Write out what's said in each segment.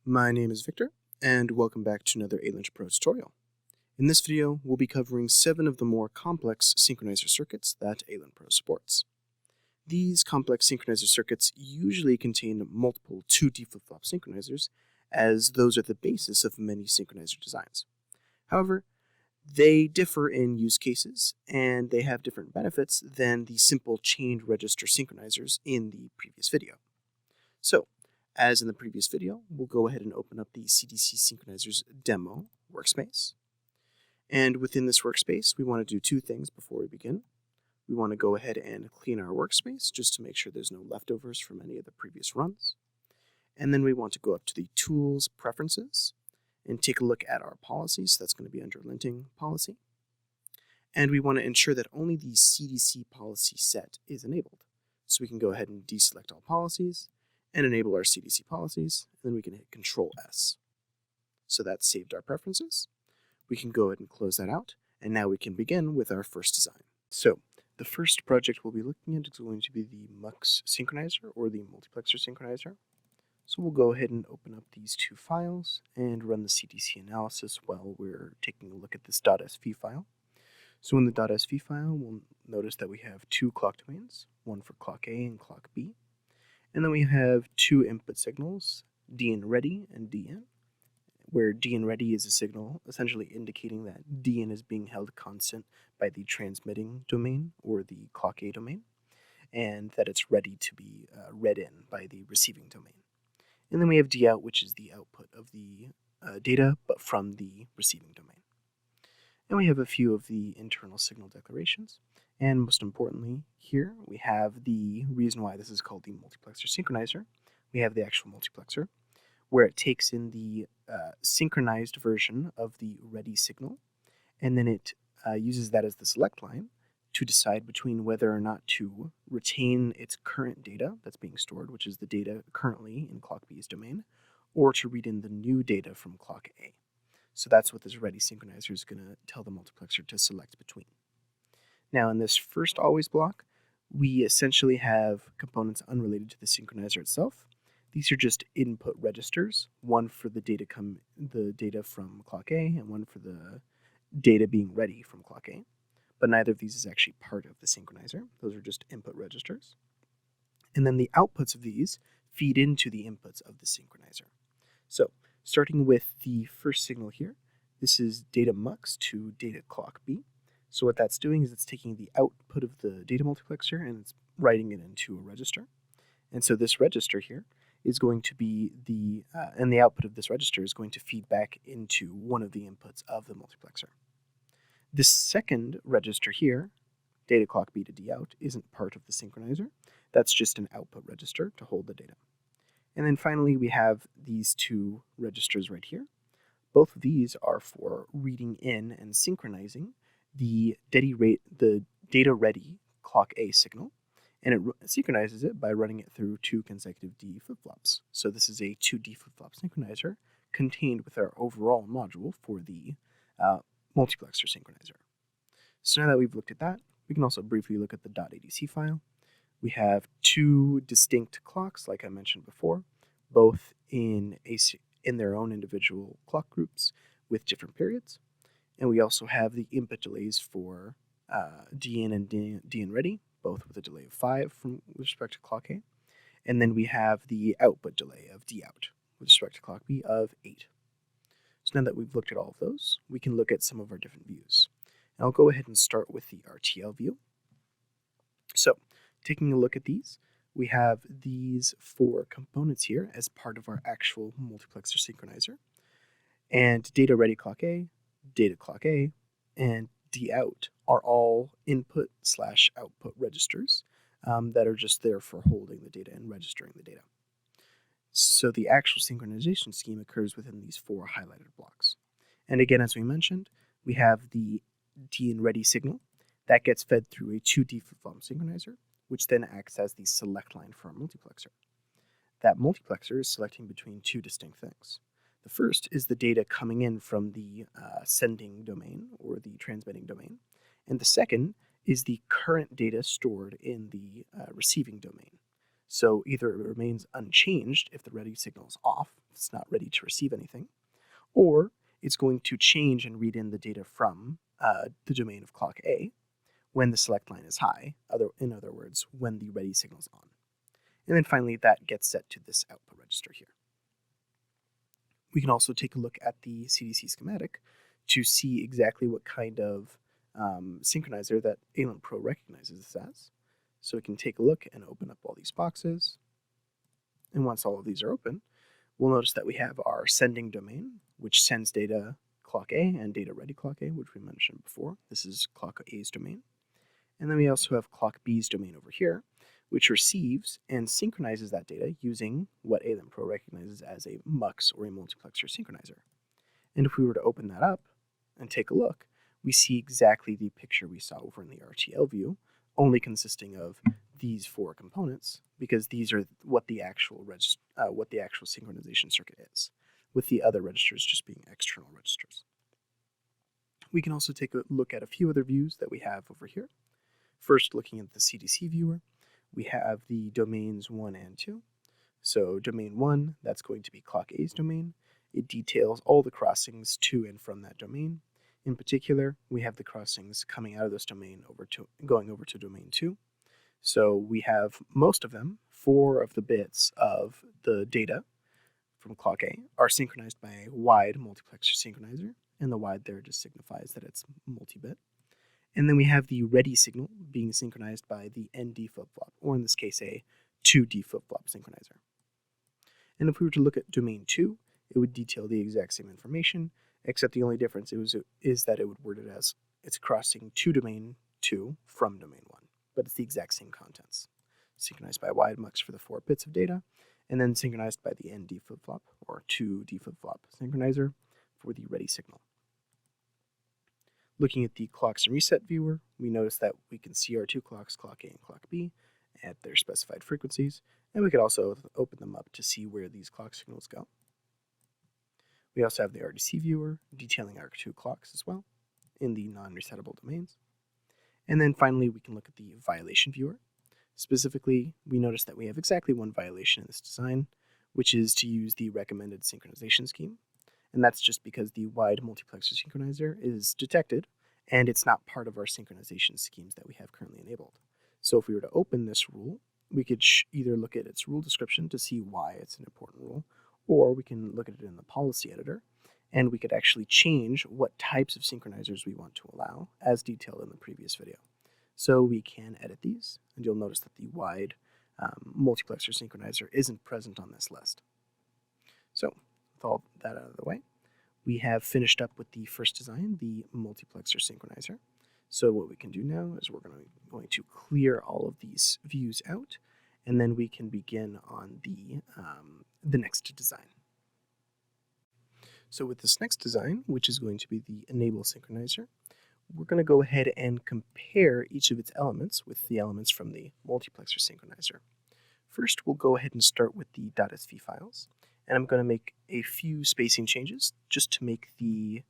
My name is Victor, and welcome back to another ALINT-PRO tutorial. In this video, we'll be covering 7 of the more complex synchronizer circuits that ALINT-PRO supports. These complex synchronizer circuits usually contain multiple 2D flip-flop synchronizers, as those are the basis of many synchronizer designs. However, they differ in use cases, and they have different benefits than the simple chained register synchronizers in the previous video. So, as in the previous video, we'll go ahead and open up the CDC Synchronizers demo workspace. And within this workspace, we want to do 2 things before we begin. We want to go ahead and clean our workspace just to make sure there's no leftovers from any of the previous runs. And then we want to go up to the Tools Preferences and take a look at our policies. That's going to be under linting policy. And we want to ensure that only the CDC policy set is enabled. So we can go ahead and deselect all policies and enable our CDC policies, and then we can hit Control-S. So that's saved our preferences. We can go ahead and close that out, and now we can begin with our first design. So the first project we'll be looking at is going to be the MUX synchronizer, or the multiplexer synchronizer. So we'll go ahead and open up these 2 files and run the CDC analysis while we're taking a look at this .sv file. So in the .sv file, we'll notice that we have 2 clock domains, one for clock A and clock B. And then we have 2 input signals, DN ready and DN, where DN ready is a signal essentially indicating that DN is being held constant by the transmitting domain or the clock A domain, and that it's ready to be read in by the receiving domain. And then we have DOut, which is the output of the data, but from the receiving domain. And we have a few of the internal signal declarations. And most importantly, here we have the reason why this is called the multiplexer synchronizer. We have the actual multiplexer, where it takes in the synchronized version of the ready signal, and then it uses that as the select line to decide between whether or not to retain its current data that's being stored, which is the data currently in clock B's domain, or to read in the new data from clock A. So that's what this ready synchronizer is going to tell the multiplexer to select between. Now in this first always block, we essentially have components unrelated to the synchronizer itself. These are just input registers, one for the data from clock A and one for the data being ready from clock A. But neither of these is actually part of the synchronizer. Those are just input registers. And then the outputs of these feed into the inputs of the synchronizer. So starting with the first signal here, this is data MUX to data clock B. So what that's doing is it's taking the output of the data multiplexer and it's writing it into a register. And so this register here is going to be and the output of this register is going to feed back into one of the inputs of the multiplexer. This second register here, data clock B to DOut, isn't part of the synchronizer. That's just an output register to hold the data. And then finally, we have these 2 registers right here. Both of these are for reading in and synchronizing the data ready clock A signal, and it synchronizes it by running it through 2 consecutive D flip-flops. So this is a 2D flip-flop synchronizer contained with our overall module for the multiplexer synchronizer. So now that we've looked at that, we can also briefly look at the .adc file. We have 2 distinct clocks, like I mentioned before, both in their own individual clock groups with different periods. And we also have the input delays for DN and DN ready, both with a delay of 5 with respect to clock A. And then we have the output delay of DOut with respect to clock B of 8. So now that we've looked at all of those, we can look at some of our different views. And I'll go ahead and start with the RTL view. So taking a look at these, we have these 4 components here as part of our actual multiplexer synchronizer. And data ready clock A, data clock A, and DOut are all input/output registers that are just there for holding the data and registering the data. So the actual synchronization scheme occurs within these 4 highlighted blocks. And again, as we mentioned, we have the DN ready signal that gets fed through a 2D flip-flop synchronizer, which then acts as the select line for our multiplexer. That multiplexer is selecting between 2 distinct things. The first is the data coming in from the sending domain or the transmitting domain, and the second is the current data stored in the receiving domain. So either it remains unchanged if the ready signal is off, it's not ready to receive anything, or it's going to change and read in the data from the domain of clock A when the select line is high, in other words, when the ready signal is on. And then finally, that gets set to this output register here. We can also take a look at the CDC schematic to see exactly what kind of synchronizer that ALINT-PRO recognizes this as. So we can take a look and open up all these boxes. And once all of these are open, we'll notice that we have our sending domain, which sends data clock A and data ready clock A, which we mentioned before. This is clock A's domain. And then we also have clock B's domain over here, which receives and synchronizes that data using what ALINT-PRO recognizes as a MUX, or a multiplexer synchronizer. And if we were to open that up and take a look, we see exactly the picture we saw over in the RTL view, only consisting of these four components, because these are what the actual synchronization circuit is, with the other registers just being external registers. We can also take a look at a few other views that we have over here. First, looking at the CDC viewer, we have the domains 1 and 2. So domain 1, that's going to be clock A's domain. It details all the crossings to and from that domain. In particular, we have the crossings coming out of this domain going over to domain 2. So we have most of them, 4 of the bits of the data from clock A are synchronized by a wide multiplexer synchronizer, and the wide there just signifies that it's multi-bit. And then we have the ready signal being synchronized by the ND flip-flop, or in this case, a 2D flip-flop synchronizer. And if we were to look at domain 2, it would detail the exact same information, except the only difference is that it would word it as it's crossing to domain 2 from domain 1, but it's the exact same contents. Synchronized by wide MUX for the 4 bits of data, and then synchronized by the ND flip-flop, or 2D flip-flop synchronizer for the ready signal. Looking at the clocks and reset viewer, we notice that we can see our 2 clocks, clock A and clock B, at their specified frequencies, and we could also open them up to see where these clock signals go. We also have the RDC viewer detailing our 2 clocks as well in the non-resettable domains. And then finally, we can look at the violation viewer. Specifically, we notice that we have exactly one violation in this design, which is to use the recommended synchronization scheme. And that's just because the wide multiplexer synchronizer is detected, and it's not part of our synchronization schemes that we have currently enabled. So if we were to open this rule, we could either look at its rule description to see why it's an important rule, or we can look at it in the policy editor, and we could actually change what types of synchronizers we want to allow, as detailed in the previous video. So we can edit these, and you'll notice that the wide multiplexer synchronizer isn't present on this list. So with all that out of the way, we have finished up with the first design, the multiplexer synchronizer. So what we can do now is we're going to clear all of these views out, and then we can begin on the next design. So with this next design, which is going to be the enable synchronizer, we're going to go ahead and compare each of its elements with the elements from the multiplexer synchronizer. First, we'll go ahead and start with the .sv files, and I'm going to make a few spacing changes just to make the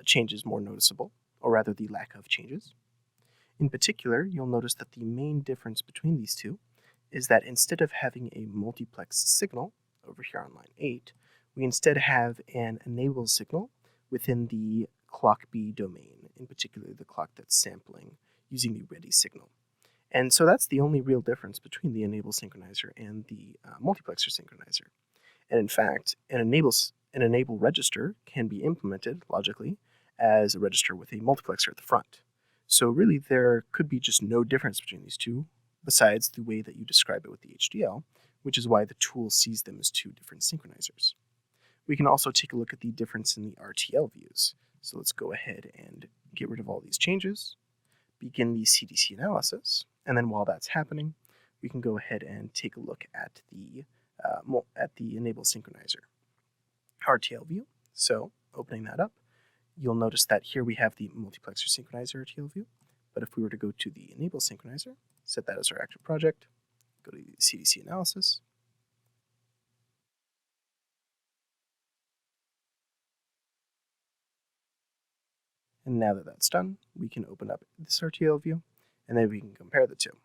changes more noticeable, or rather the lack of changes. In particular, you'll notice that the main difference between these two is that instead of having a multiplexed signal over here on line 8, we instead have an enable signal within the clock B domain, in particular the clock that's sampling using the ready signal. And so that's the only real difference between the enable synchronizer and the multiplexer synchronizer. And in fact, an enable register can be implemented logically as a register with a multiplexer at the front. So really there could be just no difference between these two besides the way that you describe it with the HDL, which is why the tool sees them as two different synchronizers. We can also take a look at the difference in the RTL views. So let's go ahead and get rid of all these changes, begin the CDC analysis, and then while that's happening, we can go ahead and take a look at the enable synchronizer RTL view. So opening that up, you'll notice that here we have the multiplexer synchronizer RTL view, but if we were to go to the enable synchronizer, set that as our active project, go to the CDC analysis, and now that that's done, we can open up this RTL view, and then we can compare the two.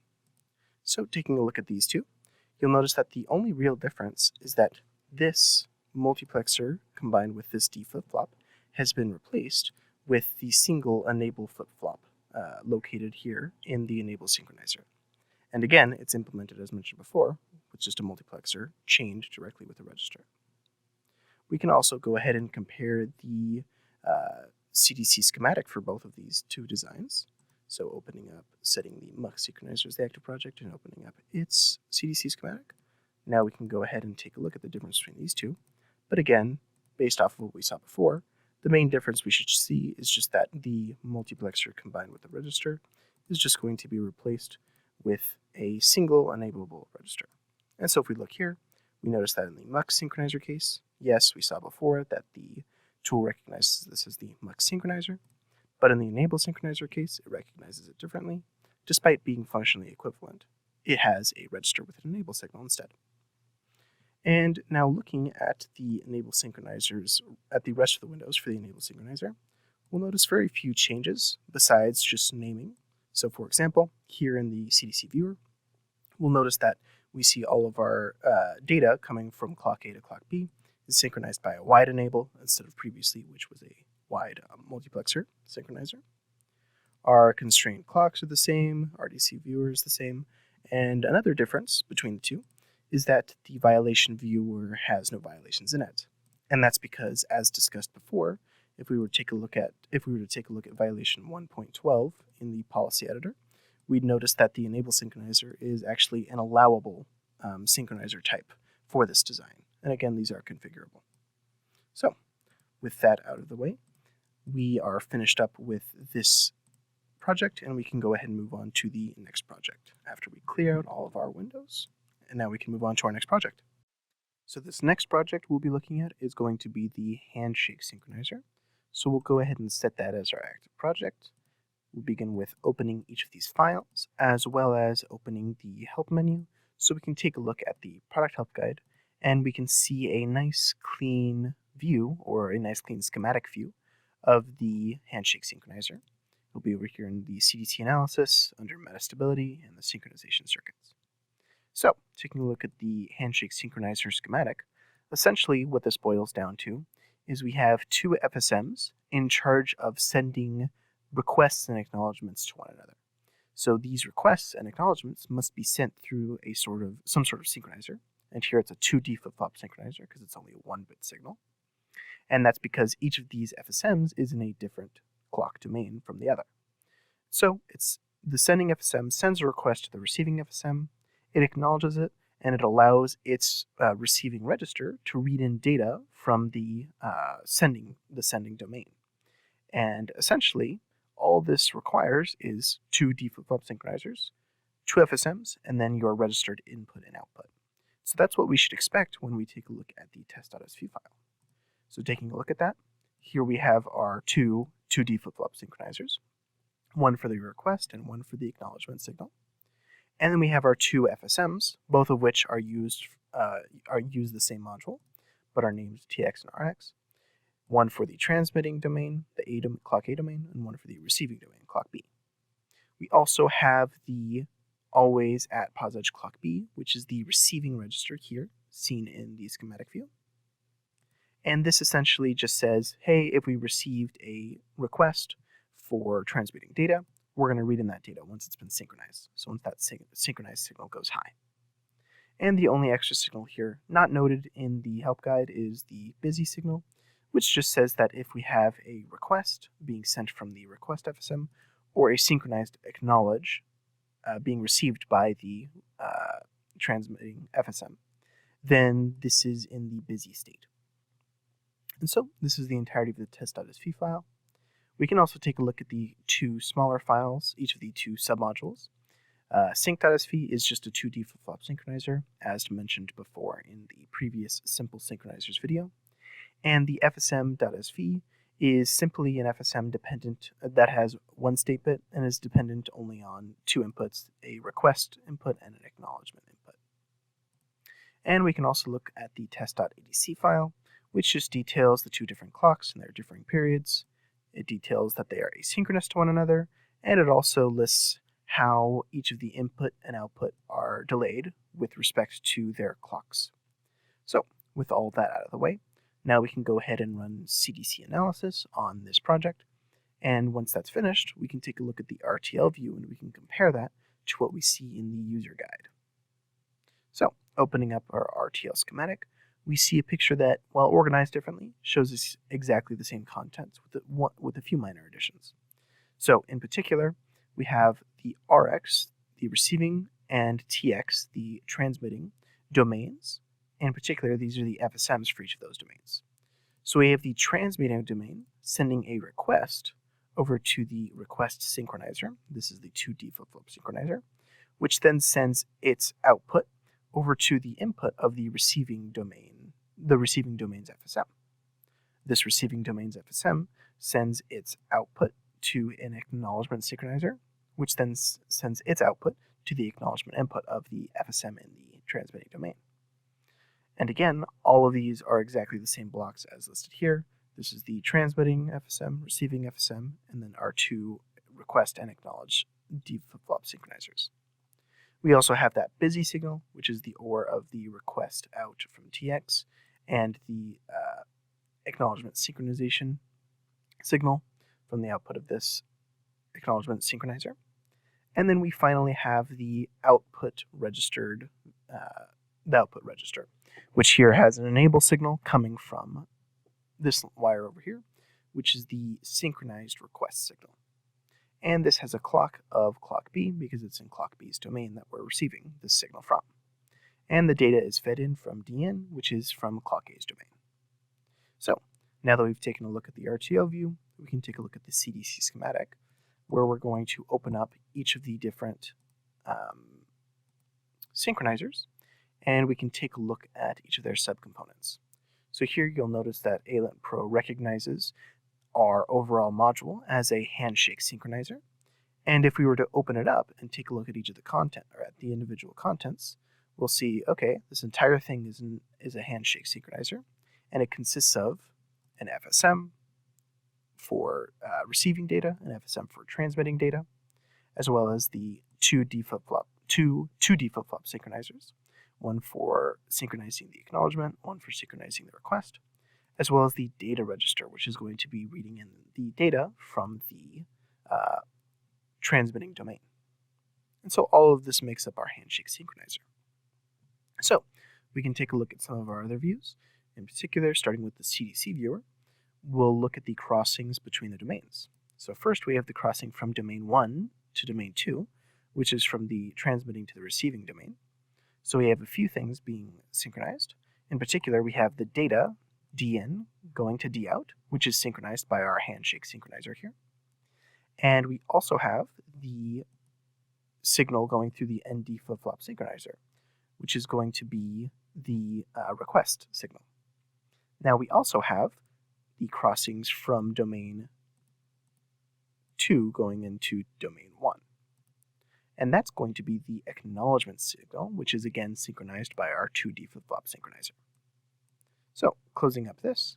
So taking a look at these two, you'll notice that the only real difference is that this multiplexer combined with this D flip-flop has been replaced with the single enable flip-flop located here in the enable synchronizer. And again, it's implemented, as mentioned before, with just a multiplexer chained directly with the register. We can also go ahead and compare the CDC schematic for both of these two designs. So opening up, setting the Mux synchronizer as the active project and opening up its CDC schematic. Now we can go ahead and take a look at the difference between these two. But again, based off of what we saw before, the main difference we should see is just that the multiplexer combined with the register is just going to be replaced with a single enableable register. And so if we look here, we notice that in the Mux synchronizer case, yes, we saw before that the tool recognizes this as the Mux synchronizer, but in the enable synchronizer case, it recognizes it differently. Despite being functionally equivalent, it has a register with an enable signal instead. And now looking at the enable synchronizers, at the rest of the windows for the enable synchronizer, we'll notice very few changes besides just naming. So for example, here in the CDC viewer, we'll notice that we see all of our data coming from clock A to clock B is synchronized by a wide enable instead of previously, which was a wide multiplexer synchronizer. Our constrained clocks are the same, RDC viewer is the same, and another difference between the two is that the violation viewer has no violations in it. And that's because, as discussed before, if we were to take a look at violation 1.12 in the policy editor, we'd notice that the enable synchronizer is actually an allowable synchronizer type for this design. And again, these are configurable. So, with that out of the way, we are finished up with this project, and we can go ahead and move on to the next project after we clear out all of our windows. And now we can move on to our next project. So this next project we'll be looking at is going to be the Handshake synchronizer. So we'll go ahead and set that as our active project. We'll begin with opening each of these files, as well as opening the help menu, so we can take a look at the product help guide, and we can see a nice clean view, or a nice clean schematic view, of the Handshake synchronizer. It'll be over here in the CDC analysis, under metastability, and the synchronization circuits. So, taking a look at the Handshake synchronizer schematic, essentially what this boils down to is we have two FSMs in charge of sending requests and acknowledgments to one another. So these requests and acknowledgments must be sent through some sort of synchronizer, and here it's a 2D flip-flop synchronizer because it's only a 1-bit signal. And that's because each of these FSMs is in a different clock domain from the other. So it's the sending FSM sends a request to the receiving FSM, it acknowledges it, and it allows its receiving register to read in data from the sending domain. And essentially, all this requires is 2D flip-flop synchronizers, 2 FSMs, and then your registered input and output. So that's what we should expect when we take a look at the test.sv file. So taking a look at that, here we have our two 2D flip-flop synchronizers, one for the request and one for the acknowledgement signal. And then we have our 2 FSMs, both of which are use the same module, but are named TX and RX. One for the transmitting domain, the clock A domain, and one for the receiving domain, clock B. We also have the always at pos edge clock B, which is the receiving register here, seen in the schematic view. And this essentially just says, hey, if we received a request for transmitting data, we're going to read in that data once it's been synchronized. So once that synchronized signal goes high. And the only extra signal here not noted in the help guide is the busy signal, which just says that if we have a request being sent from the request FSM or a synchronized acknowledge being received by the transmitting FSM, then this is in the busy state. And so this is the entirety of the test.sv file. We can also take a look at the 2 smaller files, each of the 2 submodules. Sync.sv is just a 2D flip-flop synchronizer, as mentioned before in the previous simple synchronizers video. And the FSM.sv is simply an FSM dependent that has 1 state bit and is dependent only on 2 inputs, a request input and an acknowledgement input. And we can also look at the test.adc file, which just details the 2 different clocks and their differing periods. It details that they are asynchronous to one another, and it also lists how each of the input and output are delayed with respect to their clocks. So with all that out of the way, now we can go ahead and run CDC analysis on this project. And once that's finished, we can take a look at the RTL view and we can compare that to what we see in the user guide. So opening up our RTL schematic, we see a picture that, while organized differently, shows us exactly the same contents with a few minor additions. So in particular, we have the RX, the receiving, and TX, the transmitting domains. In particular, these are the FSMs for each of those domains. So we have the transmitting domain sending a request over to the request synchronizer. This is the 2D flip-flop synchronizer, which then sends its output over to the input of the receiving domain, the receiving domain's FSM. This receiving domain's FSM sends its output to an acknowledgement synchronizer, which then sends its output to the acknowledgement input of the FSM in the transmitting domain. And again, all of these are exactly the same blocks as listed here. This is the transmitting FSM, receiving FSM, and then our two request and acknowledge D flip-flop synchronizers. We also have that busy signal, which is the OR of the request out from TX, and the acknowledgement synchronization signal from the output of this acknowledgement synchronizer. And then we finally have the output register, which here has an enable signal coming from this wire over here, which is the synchronized request signal. And this has a clock of clock B because it's in clock B's domain that we're receiving this signal from. And the data is fed in from DN, which is from clock A's domain. So now that we've taken a look at the RTL view, we can take a look at the CDC schematic, where we're going to open up each of the different synchronizers, and we can take a look at each of their subcomponents. So here you'll notice that ALINT-PRO recognizes our overall module as a handshake synchronizer. And if we were to open it up and take a look at each of the content, or at the individual contents, we'll see, okay, this entire thing is a handshake synchronizer, and it consists of an FSM for receiving data, an FSM for transmitting data, as well as the two 2D flip-flop synchronizers, one for synchronizing the acknowledgement, one for synchronizing the request, as well as the data register, which is going to be reading in the data from the transmitting domain. And so all of this makes up our handshake synchronizer. So we can take a look at some of our other views. In particular, starting with the CDC viewer, we'll look at the crossings between the domains. So first we have the crossing from domain 1 to domain 2, which is from the transmitting to the receiving domain. So we have a few things being synchronized. In particular, we have the data, DN, going to DOut, which is synchronized by our handshake synchronizer here. And we also have the signal going through the ND flip-flop synchronizer, which is going to be the request signal. Now we also have the crossings from domain 2 going into domain 1. And that's going to be the acknowledgement signal, which is again synchronized by our 2D flip-flop synchronizer. So closing up this,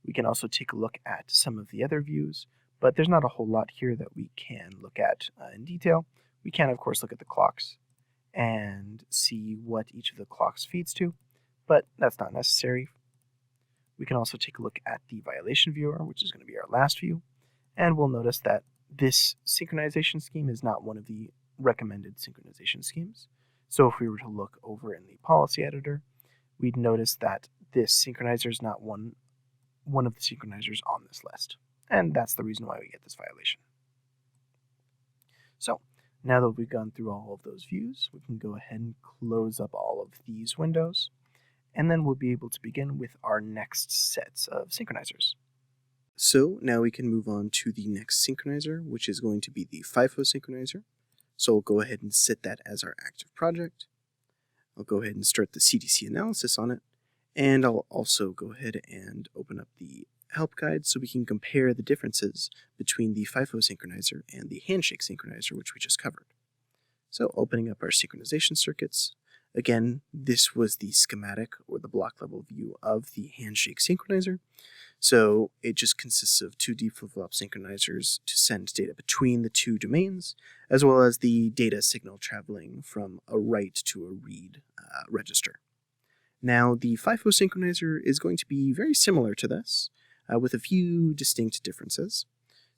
we can also take a look at some of the other views, but there's not a whole lot here that we can look at in detail. We can, of course, look at the clocks and see what each of the clocks feeds to, but that's not necessary. We can also take a look at the violation viewer, which is going to be our last view, and we'll notice that this synchronization scheme is not one of the recommended synchronization schemes. So if we were to look over in the policy editor, we'd notice that this synchronizer is not one of the synchronizers on this list. And that's the reason why we get this violation. So now that we've gone through all of those views, we can go ahead and close up all of these windows, and then we'll be able to begin with our next sets of synchronizers. So now we can move on to the next synchronizer, which is going to be the FIFO synchronizer. So we'll go ahead and set that as our active project. I'll go ahead and start the CDC analysis on it, and I'll also go ahead and open up the help guide so we can compare the differences between the FIFO synchronizer and the handshake synchronizer, which we just covered. So opening up our synchronization circuits, Again, this was the schematic or the block level view of the Handshake synchronizer. So it just consists of 2D flip-flop synchronizers to send data between the two domains, as well as the data signal traveling from a write to a read register. Now, the FIFO synchronizer is going to be very similar to this, with a few distinct differences.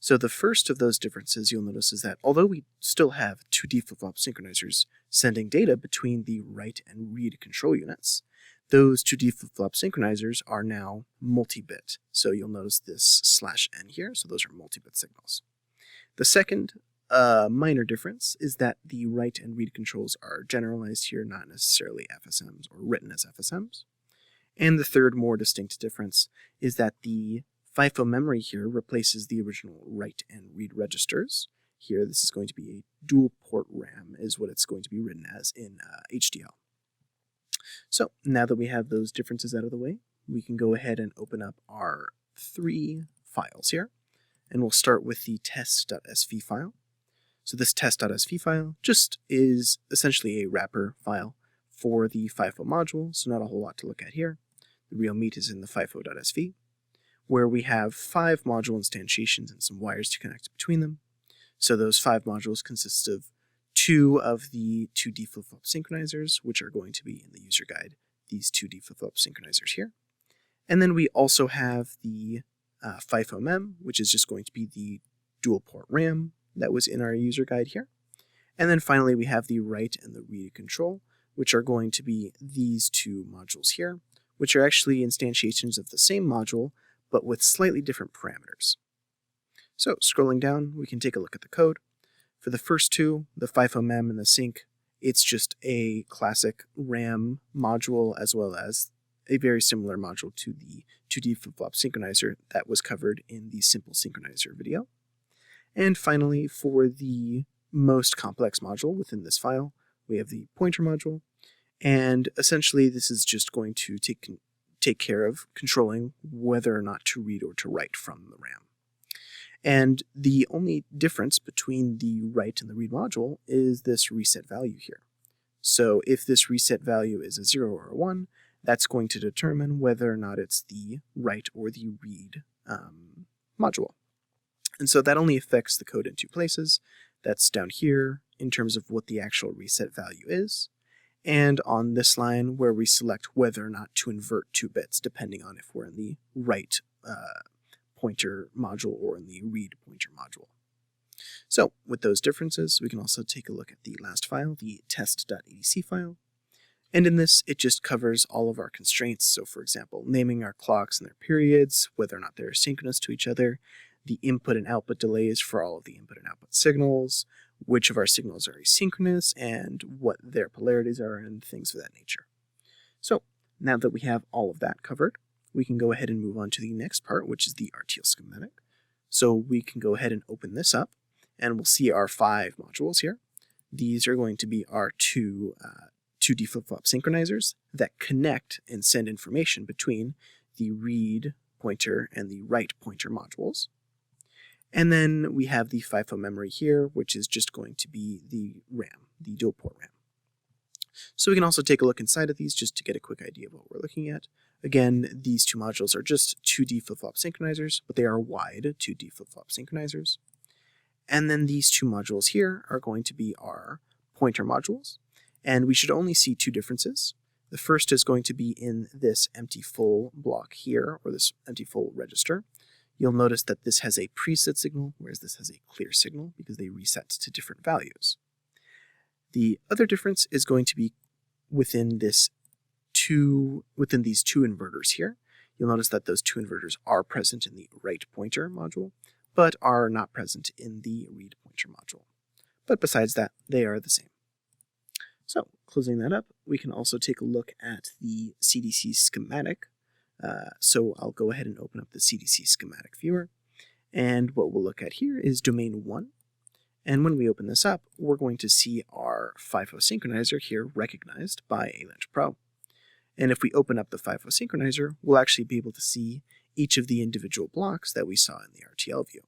So the first of those differences you'll notice is that although we still have 2D flip-flop synchronizers sending data between the write and read control units, those 2D flip-flop synchronizers are now multi-bit. So you'll notice this /n here, so those are multi-bit signals. The second minor difference is that the write and read controls are generalized here, not necessarily FSMs or written as FSMs. And the third more distinct difference is that the FIFO memory here replaces the original write and read registers. Here, this is going to be a dual port RAM, is what it's going to be written as in HDL. So now that we have those differences out of the way, we can go ahead and open up our 3 files here. And we'll start with the test.sv file. So this test.sv file just is essentially a wrapper file for the FIFO module, so not a whole lot to look at here. The real meat is in the FIFO.sv, where we have 5 module instantiations and some wires to connect between them. So those 5 modules consist of 2 of the 2D flip-flop synchronizers, which are going to be in the user guide, these 2D flip-flop synchronizers here. And then we also have the FIFO mem, which is just going to be the dual port RAM that was in our user guide here. And then finally we have the write and the read control, which are going to be these 2 modules here, which are actually instantiations of the same module, but with slightly different parameters. So scrolling down, we can take a look at the code. For the first 2, the FIFO mem and the sync, it's just a classic RAM module as well as a very similar module to the 2D flip-flop synchronizer that was covered in the simple synchronizer video. And finally, for the most complex module within this file, we have the pointer module. And essentially, this is just going to take care of controlling whether or not to read or to write from the RAM. And the only difference between the write and the read module is this reset value here. So if this reset value is a 0 or a 1, that's going to determine whether or not it's the write or the read module. And so that only affects the code in 2 places. That's down here in terms of what the actual reset value is, and on this line where we select whether or not to invert 2 bits, depending on if we're in the write pointer module or in the read pointer module. So with those differences, we can also take a look at the last file, the test.adc file. And in this, it just covers all of our constraints. So for example, naming our clocks and their periods, whether or not they're synchronous to each other, the input and output delays for all of the input and output signals, which of our signals are asynchronous, and what their polarities are, and things of that nature. So now that we have all of that covered, we can go ahead and move on to the next part, which is the RTL schematic. So we can go ahead and open this up, and we'll see our 5 modules here. These are going to be our 2 2D flip-flop synchronizers that connect and send information between the read pointer and the write pointer modules. And then we have the FIFO memory here, which is just going to be the RAM, the dual port RAM. So we can also take a look inside of these just to get a quick idea of what we're looking at. Again, these 2 modules are just 2D flip-flop synchronizers, but they are wide 2D flip-flop synchronizers. And then these 2 modules here are going to be our pointer modules. And we should only see 2 differences. The first is going to be in this empty full block here, or this empty full register. You'll notice that this has a preset signal, whereas this has a clear signal because they reset to different values. The other difference is going to be within these 2 inverters here. You'll notice that those 2 inverters are present in the write pointer module, but are not present in the read pointer module. But besides that, they are the same. So closing that up, we can also take a look at the CDC schematic. So I'll go ahead and open up the CDC schematic viewer. And what we'll look at here is domain 1. And when we open this up, we're going to see our FIFO synchronizer here recognized by ALINT-PRO. And if we open up the FIFO synchronizer, we'll actually be able to see each of the individual blocks that we saw in the RTL view.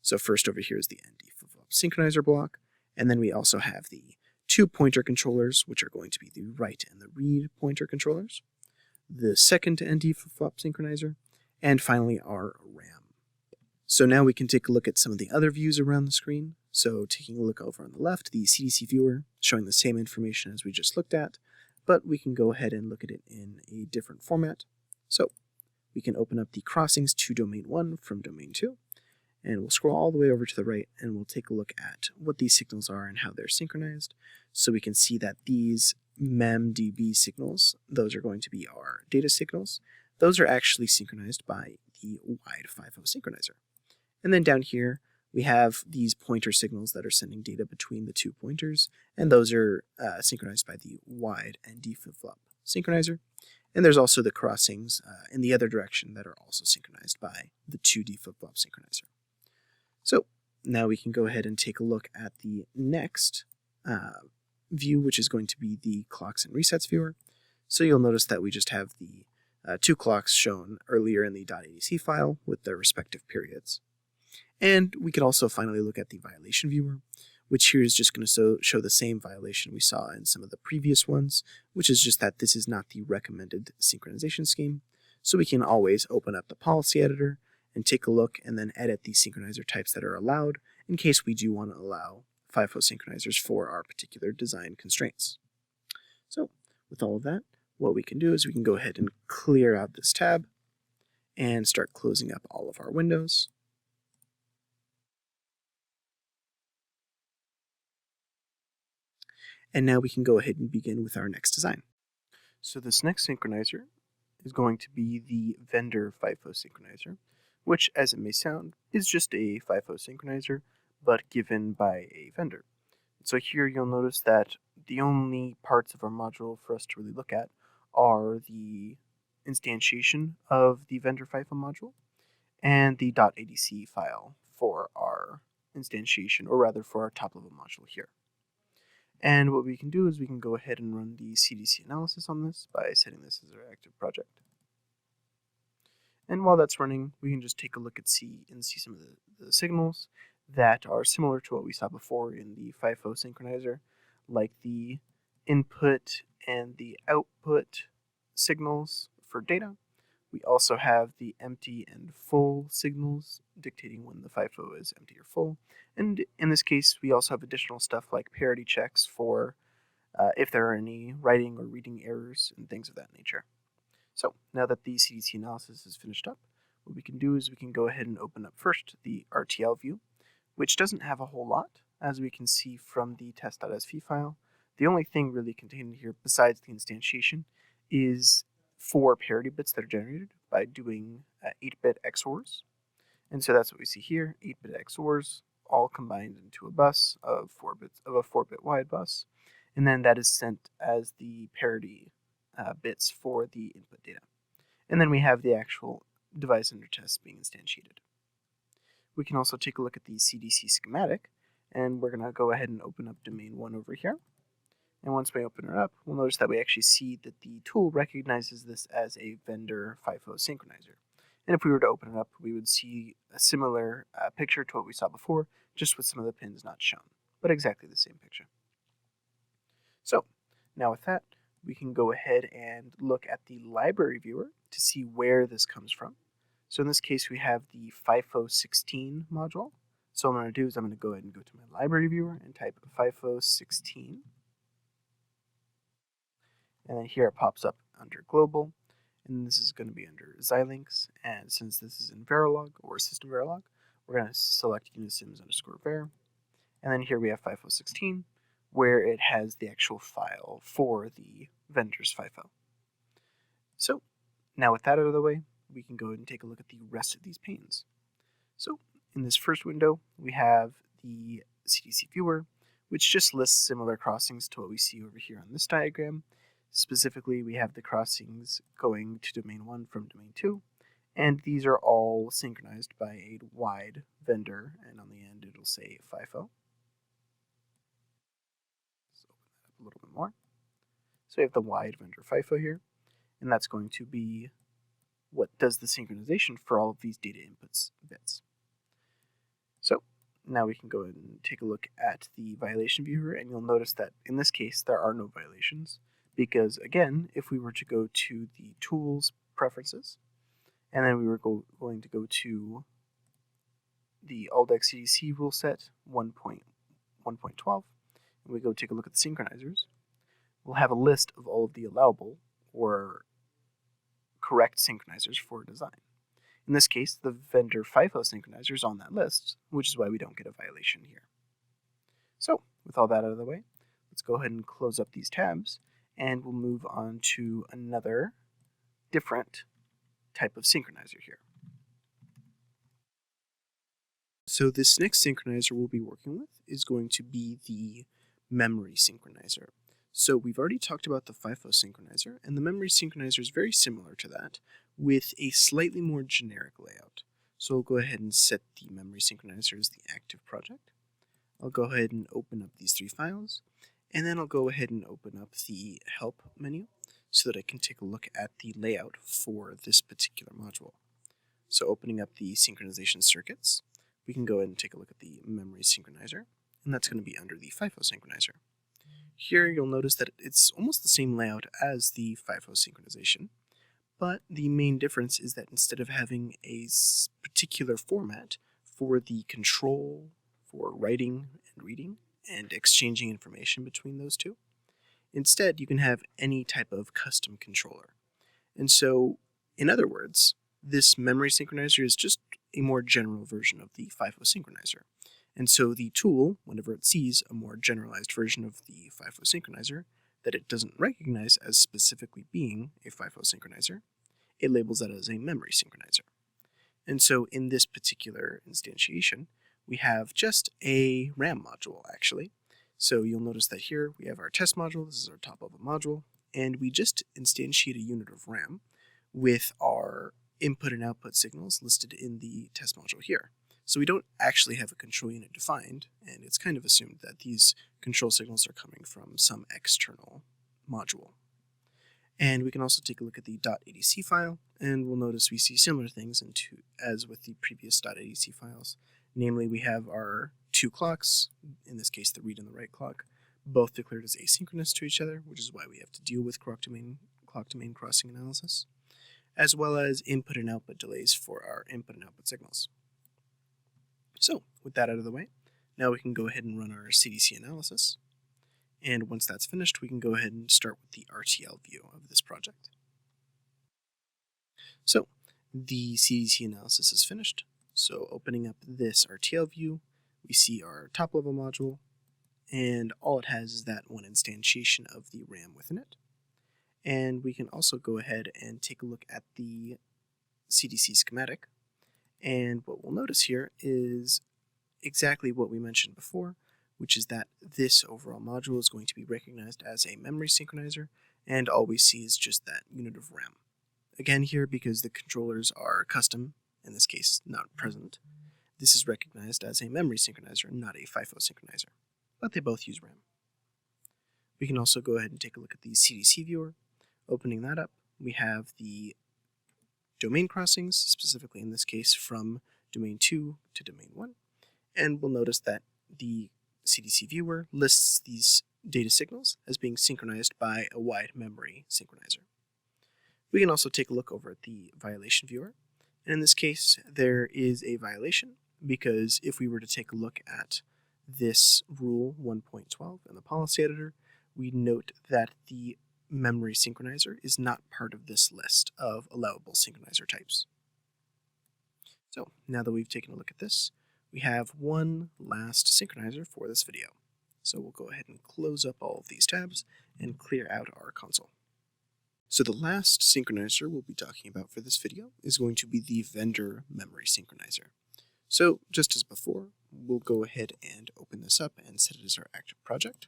So first over here is the ND flip-flop synchronizer block, and then we also have the two pointer controllers, which are going to be the write and the read pointer controllers, the second ND flip-flop synchronizer, and finally our RAM. So now we can take a look at some of the other views around the screen. So taking a look over on the left, the CDC viewer showing the same information as we just looked at, but we can go ahead and look at it in a different format. So we can open up the crossings to domain 1 from domain 2, and we'll scroll all the way over to the right and we'll take a look at what these signals are and how they're synchronized. So we can see that these memDB signals, those are going to be our data signals. Those are actually synchronized by the wide FIFO synchronizer. And then down here, we have these pointer signals that are sending data between the two pointers, and those are synchronized by the wide ND flip-flop synchronizer. And there's also the crossings in the other direction that are also synchronized by the 2D flip-flop synchronizer. So now we can go ahead and take a look at the next view, which is going to be the clocks and resets viewer. So you'll notice that we just have the two clocks shown earlier in the .adc file with their respective periods. And we could also finally look at the violation viewer, which here is just going to show the same violation we saw in some of the previous ones, which is just that this is not the recommended synchronization scheme. So we can always open up the policy editor and take a look and then edit the synchronizer types that are allowed in case we do want to allow FIFO synchronizers for our particular design constraints. So with all of that, what we can do is we can go ahead and clear out this tab and start closing up all of our windows. And now we can go ahead and begin with our next design. So this next synchronizer is going to be the vendor FIFO synchronizer, which, as it may sound, is just a FIFO synchronizer, but given by a vendor. So here you'll notice that the only parts of our module for us to really look at are the instantiation of the vendor FIFO module and the .adc file for our instantiation, or rather for our top-level module here. And what we can do is we can go ahead and run the CDC analysis on this by setting this as our active project. And while that's running, we can just take a look and see some of the signals that are similar to what we saw before in the FIFO synchronizer, like the input and the output signals for data. We also have the empty and full signals dictating when the FIFO is empty or full. And in this case, we also have additional stuff like parity checks for if there are any writing or reading errors and things of that nature. So now that the CDC analysis is finished up, what we can do is we can go ahead and open up first the RTL view, which doesn't have a whole lot, as we can see from the test.sv file. The only thing really contained here besides the instantiation is 4 parity bits that are generated by doing 8-bit XORs. And so that's what we see here, 8-bit XORs, all combined into a bus of 4 bits of a 4-bit wide bus. And then that is sent as the parity bits for the input data. And then we have the actual device under test being instantiated. We can also take a look at the CDC schematic, and we're going to go ahead and open up domain 1 over here. And once we open it up, we'll notice that we actually see that the tool recognizes this as a vendor FIFO synchronizer. And if we were to open it up, we would see a similar picture to what we saw before, just with some of the pins not shown, but exactly the same picture. So now with that, we can go ahead and look at the library viewer to see where this comes from. So in this case, we have the FIFO 16 module. So what I'm going to do is I'm going to go ahead and go to my library viewer and type FIFO 16. And then here it pops up under global, and this is going to be under Xilinx. And since this is in Verilog or System Verilog, we're going to select unisims_var. And then here we have FIFO 16, where it has the actual file for the vendor's FIFO. So now with that out of the way, we can go ahead and take a look at the rest of these panes. So in this first window, we have the CDC viewer, which just lists similar crossings to what we see over here on this diagram. Specifically, we have the crossings going to domain 1 from domain 2, and these are all synchronized by a wide vendor, and on the end it'll say FIFO. Let's open that up a little bit more. So we have the wide vendor FIFO here, and that's going to be what does the synchronization for all of these data inputs bits. So now we can go ahead and take a look at the violation viewer, and you'll notice that in this case there are no violations, because again, if we were to go to the Tools Preferences, and then we were going to go to the ALDEX CDC rule set 1.12, and we go take a look at the synchronizers, we'll have a list of all of the allowable or correct synchronizers for design. In this case, the vendor FIFO synchronizer is on that list, which is why we don't get a violation here. So, with all that out of the way, let's go ahead and close up these tabs, and we'll move on to another different type of synchronizer here. So this next synchronizer we'll be working with is going to be the memory synchronizer. So we've already talked about the FIFO synchronizer, and the memory synchronizer is very similar to that, with a slightly more generic layout. So I'll go ahead and set the memory synchronizer as the active project. I'll go ahead and open up these 3 files, and then I'll go ahead and open up the help menu so that I can take a look at the layout for this particular module. So opening up the synchronization circuits, we can go ahead and take a look at the memory synchronizer, and that's going to be under the FIFO synchronizer. Here you'll notice that it's almost the same layout as the FIFO synchronization, but the main difference is that instead of having a particular format for the control for writing and reading and exchanging information between those two, instead you can have any type of custom controller. And so, in other words, this memory synchronizer is just a more general version of the FIFO synchronizer. And so the tool, whenever it sees a more generalized version of the FIFO synchronizer that it doesn't recognize as specifically being a FIFO synchronizer, it labels that as a memory synchronizer. And so in this particular instantiation, we have just a RAM module, actually. So you'll notice that here we have our test module, this is our top-level module, and we just instantiate a unit of RAM with our input and output signals listed in the test module here. So we don't actually have a control unit defined, and it's kind of assumed that these control signals are coming from some external module. And we can also take a look at the .adc file, and we'll notice we see similar things as with the previous .adc files. Namely, we have our 2 clocks, in this case the read and the write clock, both declared as asynchronous to each other, which is why we have to deal with clock-domain crossing analysis, as well as input and output delays for our input and output signals. So, with that out of the way, now we can go ahead and run our CDC analysis. And once that's finished, we can go ahead and start with the RTL view of this project. So, the CDC analysis is finished. So, opening up this RTL view, we see our top-level module, and all it has is that one instantiation of the RAM within it. And we can also go ahead and take a look at the CDC schematic. And what we'll notice here is exactly what we mentioned before, which is that this overall module is going to be recognized as a memory synchronizer, and all we see is just that unit of RAM. Again here, because the controllers are custom, in this case not present, this is recognized as a memory synchronizer, not a FIFO synchronizer, but they both use RAM. We can also go ahead and take a look at the CDC viewer. Opening that up, we have the domain crossings, specifically in this case from domain 2 to domain 1, and we'll notice that the CDC viewer lists these data signals as being synchronized by a wide memory synchronizer. We can also take a look over at the violation viewer, and in this case there is a violation because if we were to take a look at this rule 1.12 in the policy editor, we note that the memory synchronizer is not part of this list of allowable synchronizer types. So now that we've taken a look at this, we have one last synchronizer for this video. So we'll go ahead and close up all of these tabs and clear out our console. So the last synchronizer we'll be talking about for this video is going to be the vendor memory synchronizer. So just as before, we'll go ahead and open this up and set it as our active project.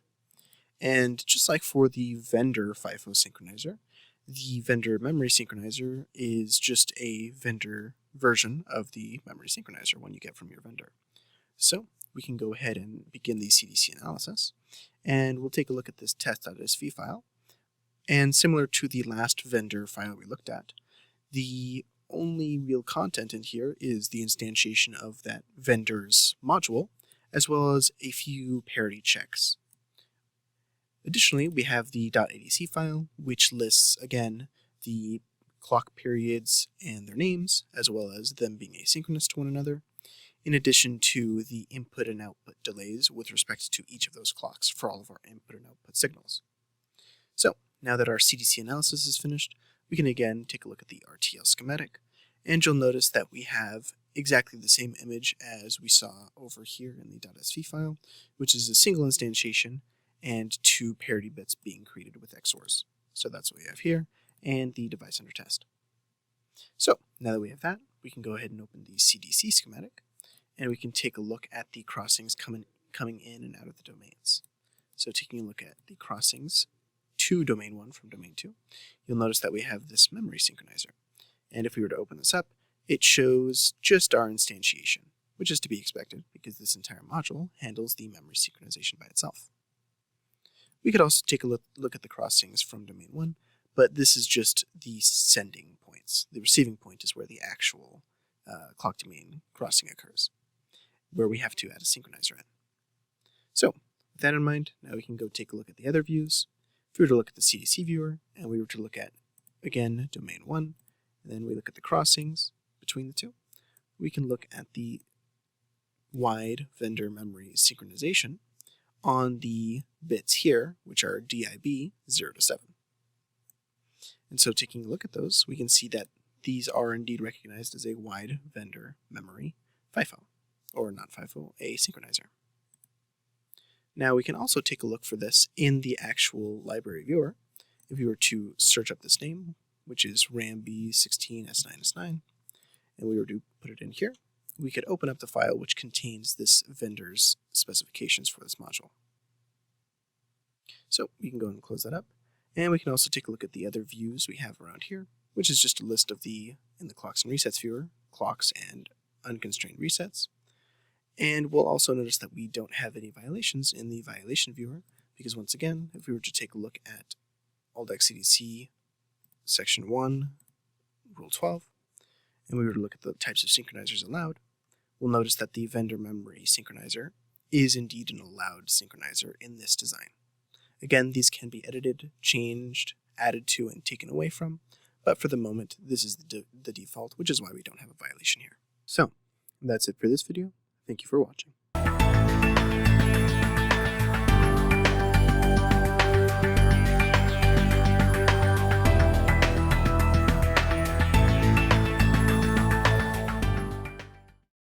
And just like for the vendor FIFO synchronizer, the vendor memory synchronizer is just a vendor version of the memory synchronizer, one you get from your vendor. So we can go ahead and begin the CDC analysis, and we'll take a look at this test.sv file. And similar to the last vendor file we looked at, the only real content in here is the instantiation of that vendor's module, as well as a few parity checks. Additionally, we have the .adc file, which lists, again, the clock periods and their names, as well as them being asynchronous to one another, in addition to the input and output delays with respect to each of those clocks for all of our input and output signals. So, now that our CDC analysis is finished, we can again take a look at the RTL schematic, and you'll notice that we have exactly the same image as we saw over here in the .sv file, which is a single instantiation and 2 parity bits being created with XORs. So that's what we have here, and the device under test. So now that we have that, we can go ahead and open the CDC schematic, and we can take a look at the crossings coming in and out of the domains. So taking a look at the crossings to domain 1 from domain 2, you'll notice that we have this memory synchronizer. And if we were to open this up, it shows just our instantiation, which is to be expected because this entire module handles the memory synchronization by itself. We could also take a look at the crossings from domain 1, but this is just the sending points. The receiving point is where the actual clock domain crossing occurs, where we have to add a synchronizer in. So, with that in mind, now we can go take a look at the other views. If we were to look at the CDC viewer, and we were to look at, again, domain 1, and then we look at the crossings between the two, we can look at the wide vendor memory synchronization on the bits here, which are DIB 0 to 7. And so taking a look at those, we can see that these are indeed recognized as a wide vendor memory FIFO, or not FIFO, a synchronizer. Now we can also take a look for this in the actual library viewer. If we were to search up this name, which is RAM-B16S9S9, and we were to put it in here, we could open up the file which contains this vendor's specifications for this module. So we can go and close that up, and we can also take a look at the other views we have around here, which is just a list of in the clocks and resets viewer, clocks and unconstrained resets. And we'll also notice that we don't have any violations in the violation viewer, because once again, if we were to take a look at ALDEX CDC section 1, rule 12, and we were to look at the types of synchronizers allowed, we'll notice that the vendor memory synchronizer is indeed an allowed synchronizer in this design. Again, these can be edited, changed, added to, and taken away from, but for the moment, this is the default, which is why we don't have a violation here. So, that's it for this video. Thank you for watching.